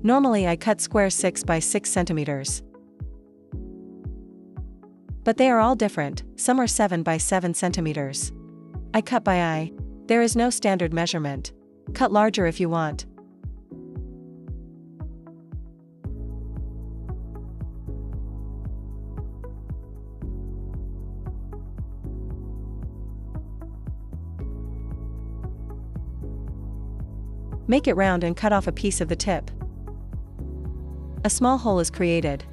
Normally I cut square 6 by 6 centimeters. But they are all different, some are 7 by 7 centimeters. I cut by eye. There is no standard measurement. Cut larger if you want. Make it round and cut off a piece of the tip. A small hole is created.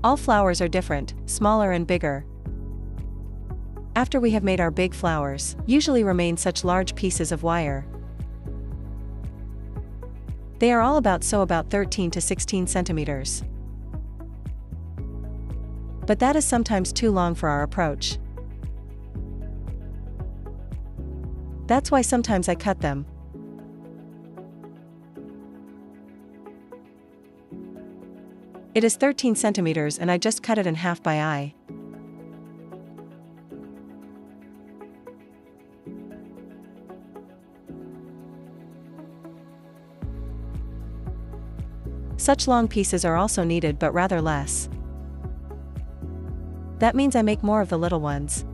All flowers are different, smaller and bigger. After we have made our big flowers, usually remain such large pieces of wire. They are all about 13 to 16 centimeters. But that is sometimes too long for our approach. That's why sometimes I cut them. It is 13 centimeters and I just cut it in half by eye. Such long pieces are also needed but rather less. That means I make more of the little ones.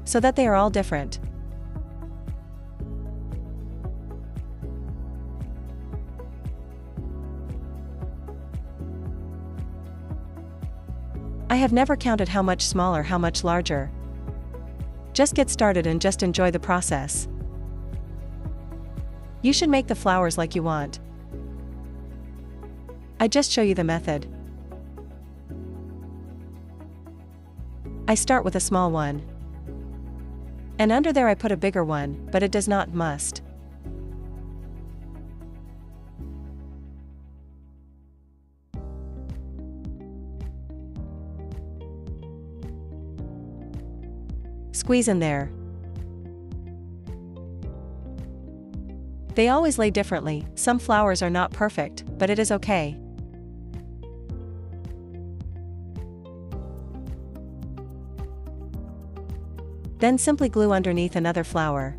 So that they are all different. I have never counted how much smaller, how much larger. Just get started and just enjoy the process. You should make the flowers like you want. I just show you the method. I start with a small one. And under there I put a bigger one, but it does not must. Squeeze in there. They always lay differently, some flowers are not perfect, but it is okay. Then simply glue underneath another flower.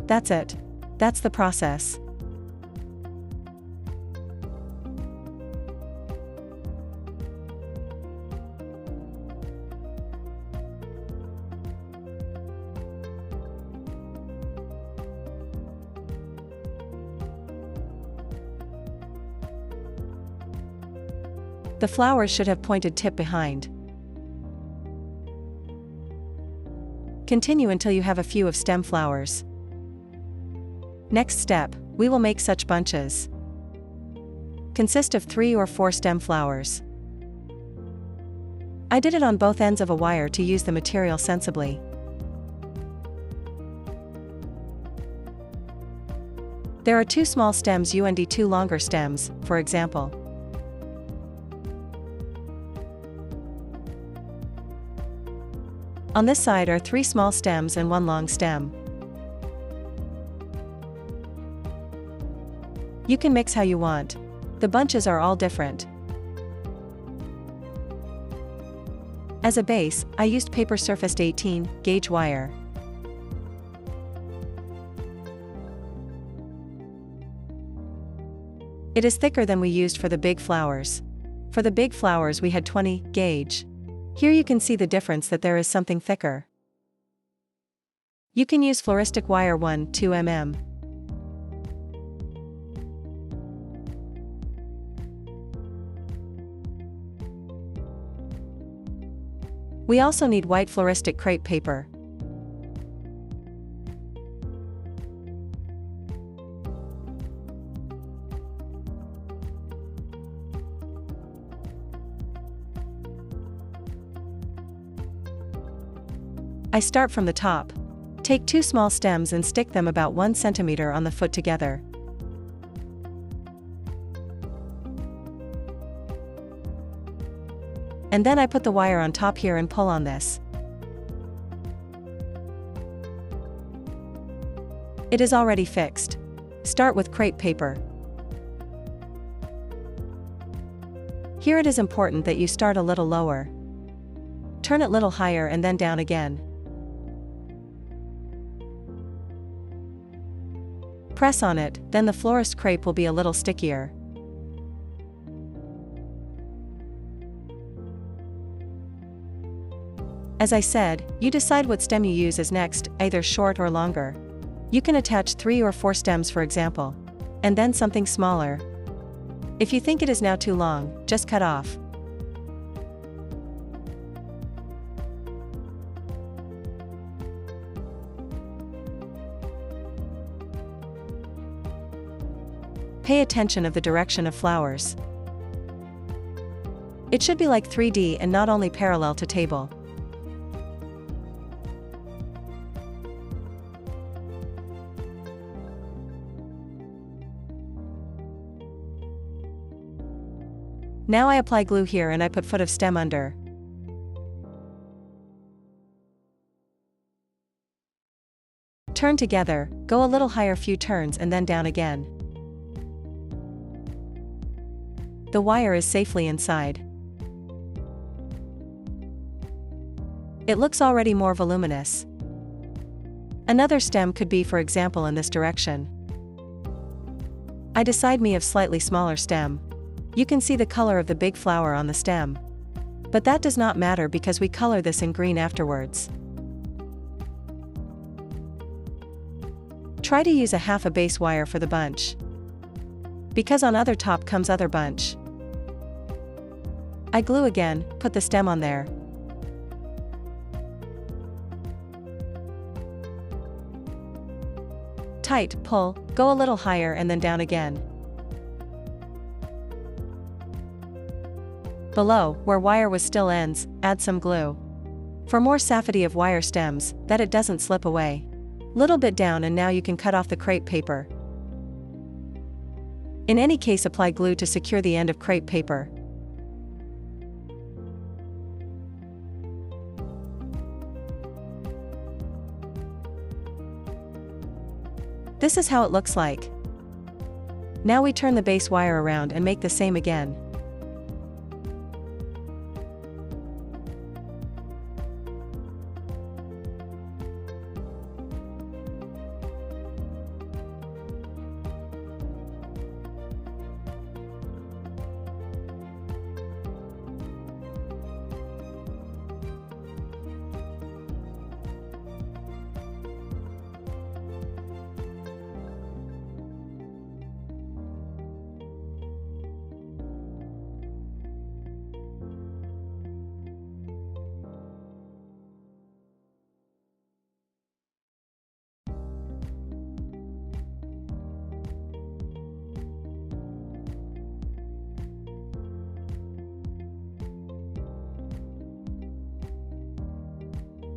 That's it. That's the process. The flowers should have pointed tip behind. Continue until you have a few of stem flowers. Next step, we will make such bunches. Consist of 3 or 4 stem flowers. I did it on both ends of a wire to use the material sensibly. There are 2 small stems and 2 longer stems, for example. On this side are 3 small stems and 1 long stem. You can mix how you want. The bunches are all different. As a base, I used paper surfaced 18 gauge wire. It is thicker than we used for the big flowers. For the big flowers we had 20 gauge. Here you can see the difference, that there is something thicker. You can use floristic wire 1-2 mm. We also need white floristic crepe paper. I start from the top. Take 2 small stems and stick them about 1 centimeter on the foot together. And then I put the wire on top here and pull on this. It is already fixed. Start with crepe paper. Here it is important that you start a little lower. Turn it little higher and then down again. Press on it, then the florist crepe will be a little stickier. As I said, you decide what stem you use as next, either short or longer. You can attach 3 or 4 stems for example. And then something smaller. If you think it is now too long, just cut off. Pay attention of the direction of flowers. It should be like 3D and not only parallel to table. Now I apply glue here and I put foot of stem under. Turn together, go a little higher few turns and then down again. The wire is safely inside. It looks already more voluminous. Another stem could be for example in this direction. I decide me of slightly smaller stem. You can see the color of the big flower on the stem. But that does not matter because we color this in green afterwards. Try to use a half a base wire for the bunch. Because on other top comes other bunch. I glue again, put the stem on there. Tight, pull, go a little higher and then down again. Below, where wire was still ends, add some glue. For more safety of wire stems, that it doesn't slip away. Little bit down and now you can cut off the crepe paper. In any case apply glue to secure the end of crepe paper. This is how it looks like. Now we turn the base wire around and make the same again.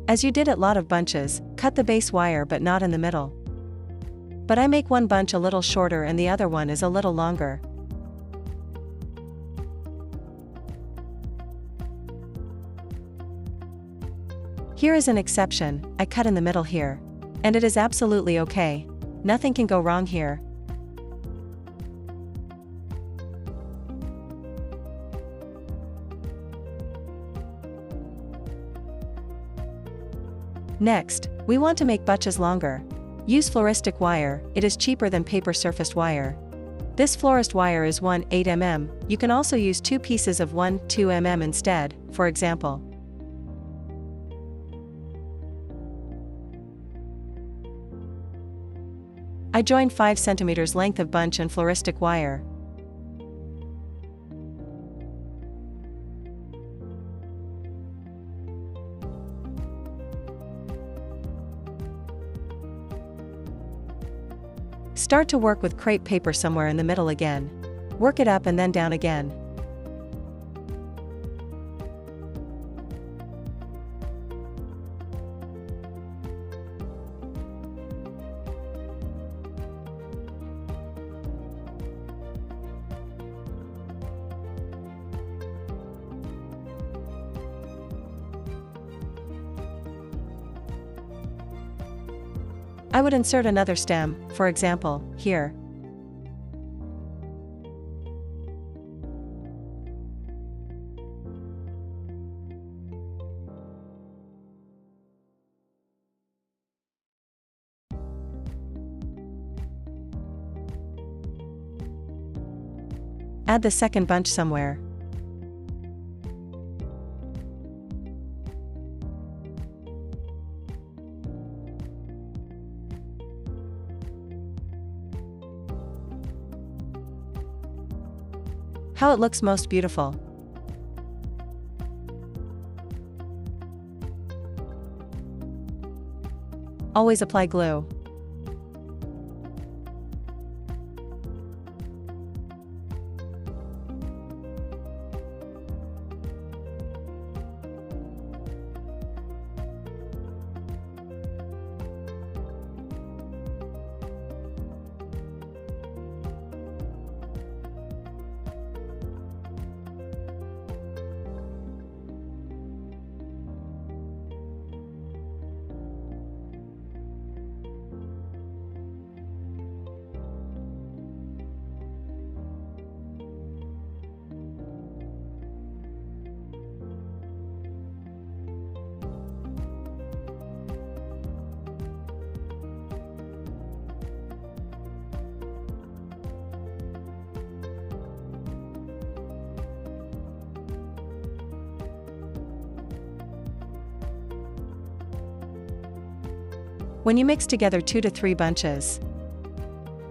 As you did at lot of bunches, cut the base wire but not in the middle. But I make one bunch a little shorter and the other one is a little longer. Here is an exception, I cut in the middle here. And it is absolutely okay. Nothing can go wrong here. Next, we want to make bunches longer. Use floristic wire, it is cheaper than paper surfaced wire. This florist wire is 1/8 mm, you can also use 2 pieces of 1/2 mm instead, for example. I join 5 cm length of bunch and floristic wire. Start to work with crepe paper somewhere in the middle again. Work it up and then down again. I would insert another stem, for example, here. Add the second bunch somewhere. How it looks most beautiful. Always apply glue. When you mix together 2 to 3 bunches,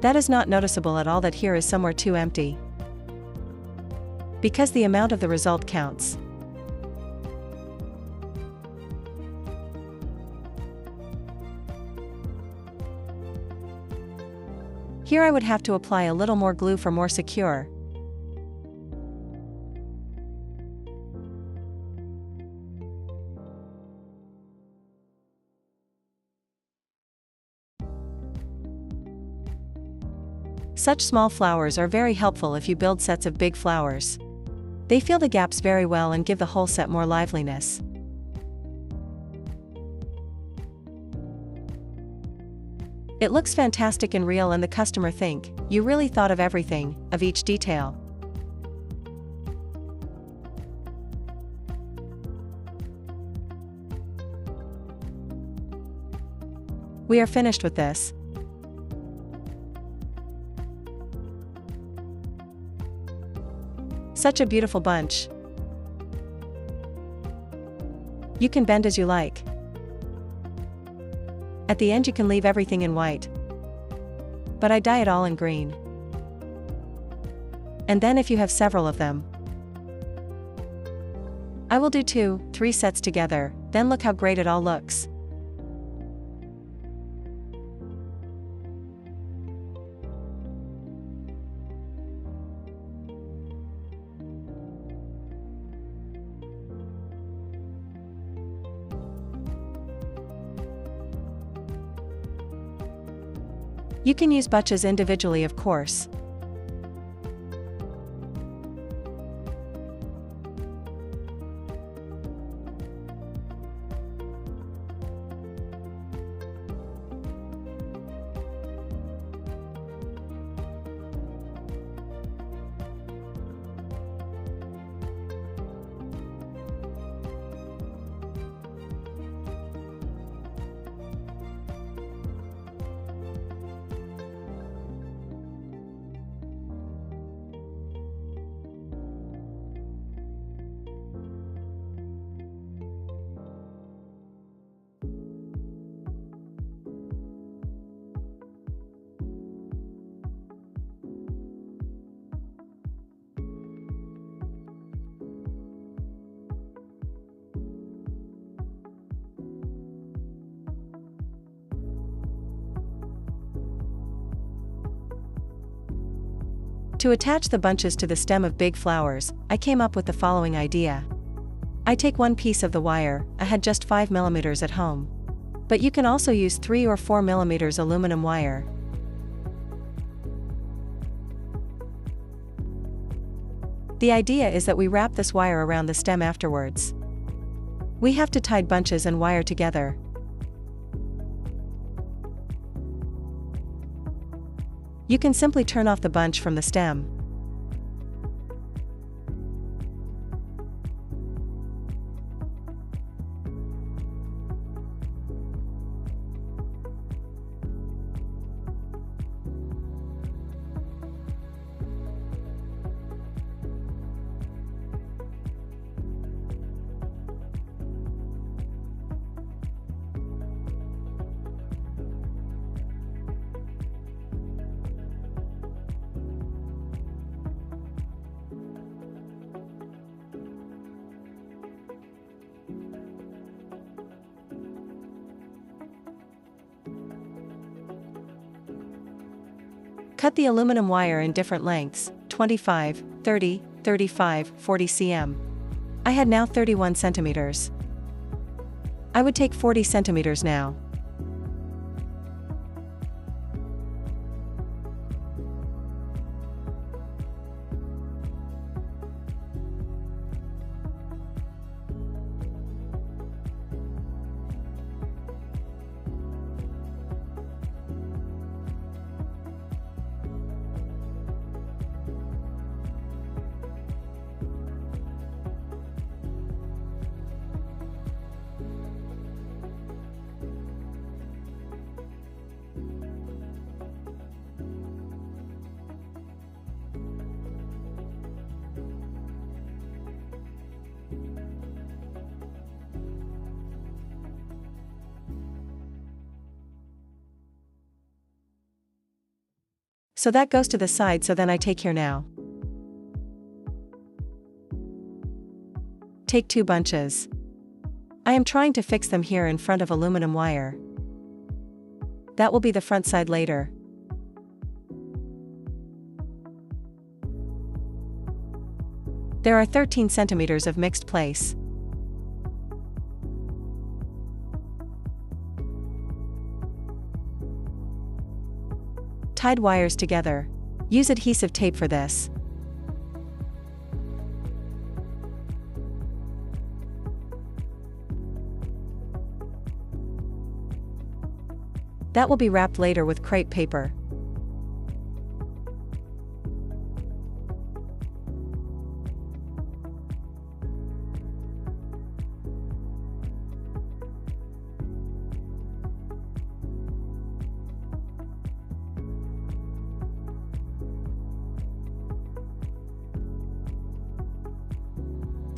that is not noticeable at all that here is somewhere too empty, because the amount of the result counts. Here I would have to apply a little more glue for more secure. Such small flowers are very helpful if you build sets of big flowers. They fill the gaps very well and give the whole set more liveliness. It looks fantastic in real and the customer think, you really thought of everything, of each detail. We are finished with this. Such a beautiful bunch. You can bend as you like. At the end you can leave everything in white, but I dye it all in green. And then if you have several of them, I will do 2, 3 sets together, then look how great it all looks. You can use bunches individually, of course. To attach the bunches to the stem of big flowers, I came up with the following idea. I take one piece of the wire, I had just 5 mm at home. But you can also use 3 or 4 mm aluminum wire. The idea is that we wrap this wire around the stem afterwards. We have to tie bunches and wire together. You can simply turn off the bunch from the stem. Cut the aluminum wire in different lengths, 25, 30, 35, 40 cm. I had now 31 centimeters. I would take 40 centimeters now. So that goes to the side, so then I take here now. Take 2 bunches. I am trying to fix them here in front of aluminum wire. That will be the front side later. There are 13 centimeters of mixed place. Tied wires together. Use adhesive tape for this. That will be wrapped later with crepe paper.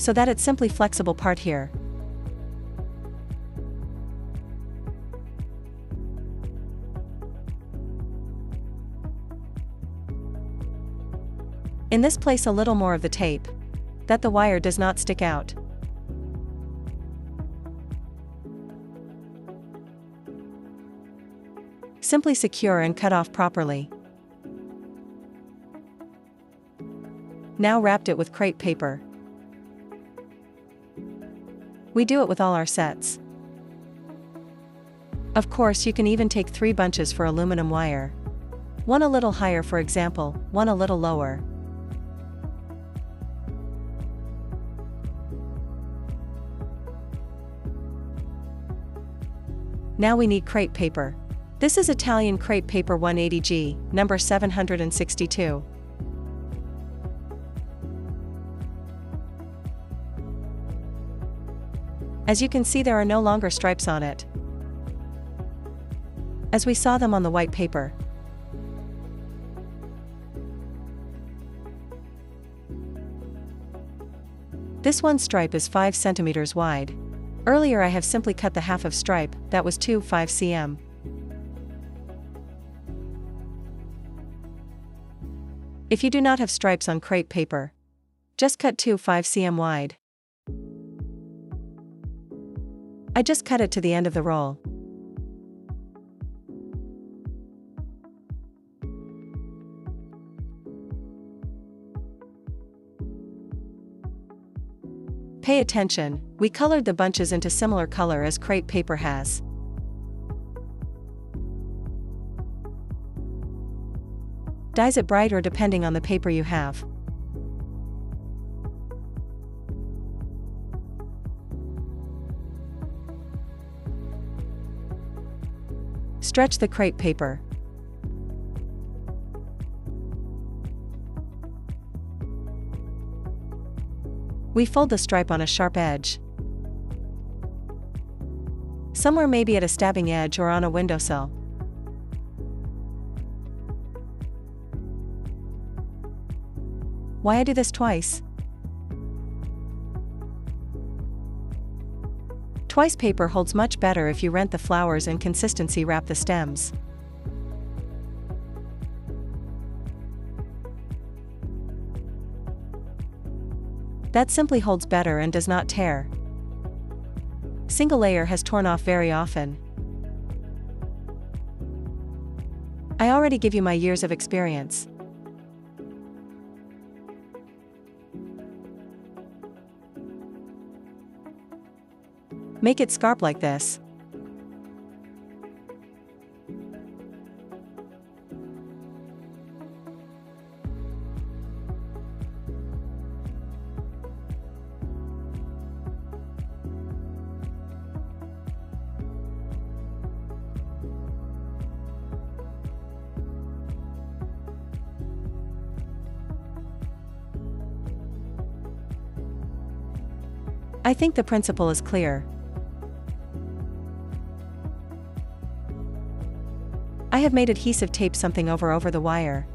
So that it's simply flexible part here. In this place a little more of the tape, that the wire does not stick out. Simply secure and cut off properly. Now wrapped it with crepe paper. We do it with all our sets. Of course, you can even take 3 bunches for aluminum wire. One a little higher, for example, one a little lower. Now we need crepe paper. This is Italian crepe paper 180G, number 762. As you can see, there are no longer stripes on it, as we saw them on the white paper. This one stripe is 5 centimeters wide. Earlier I have simply cut the half of stripe, that was 5 cm. If you do not have stripes on crepe paper, just cut 5 cm wide. I just cut it to the end of the roll. Pay attention, we colored the bunches into similar color as crepe paper has. Dyes it bright or depending on the paper you have. Stretch the crepe paper. We fold the stripe on a sharp edge. Somewhere maybe at a stabbing edge or on a windowsill. Why I do this twice? Twice paper holds much better if you rent the flowers and consistency wrap the stems. That simply holds better and does not tear. Single layer has torn off very often. I already give you my years of experience. Make it scarp like this. I think the principle is clear. I have made adhesive tape something over the wire.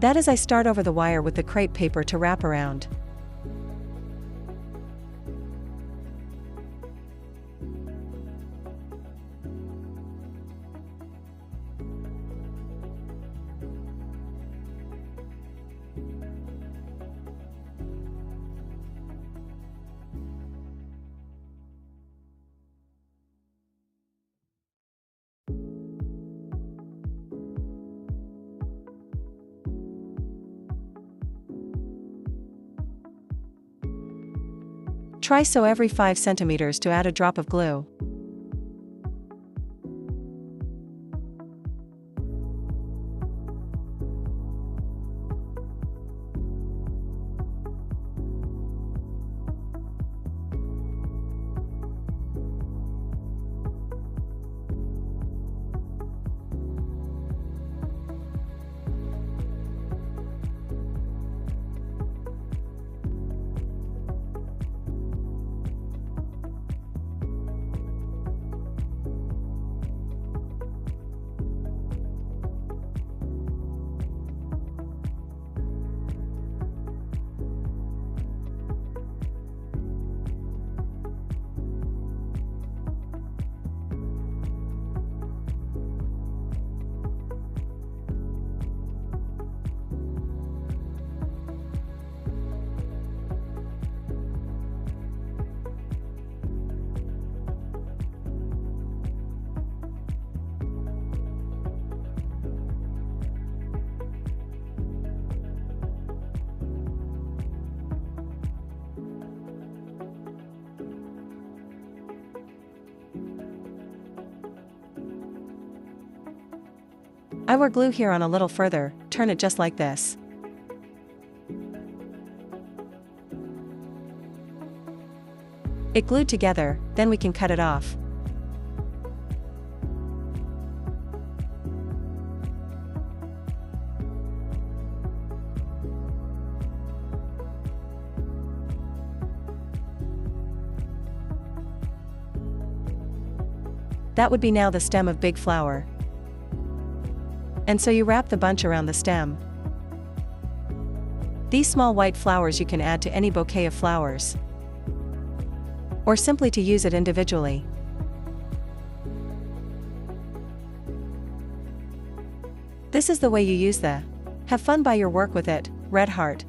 That is, I start over the wire with the crepe paper to wrap around. Try sew every 5 centimeters to add a drop of glue. I wear glue here on a little further, turn it just like this. It glued together, then we can cut it off. That would be now the stem of big flower. And so you wrap the bunch around the stem. These small white flowers you can add to any bouquet of flowers, or simply to use it individually. This is the way you use the have fun by your work with it, red heart.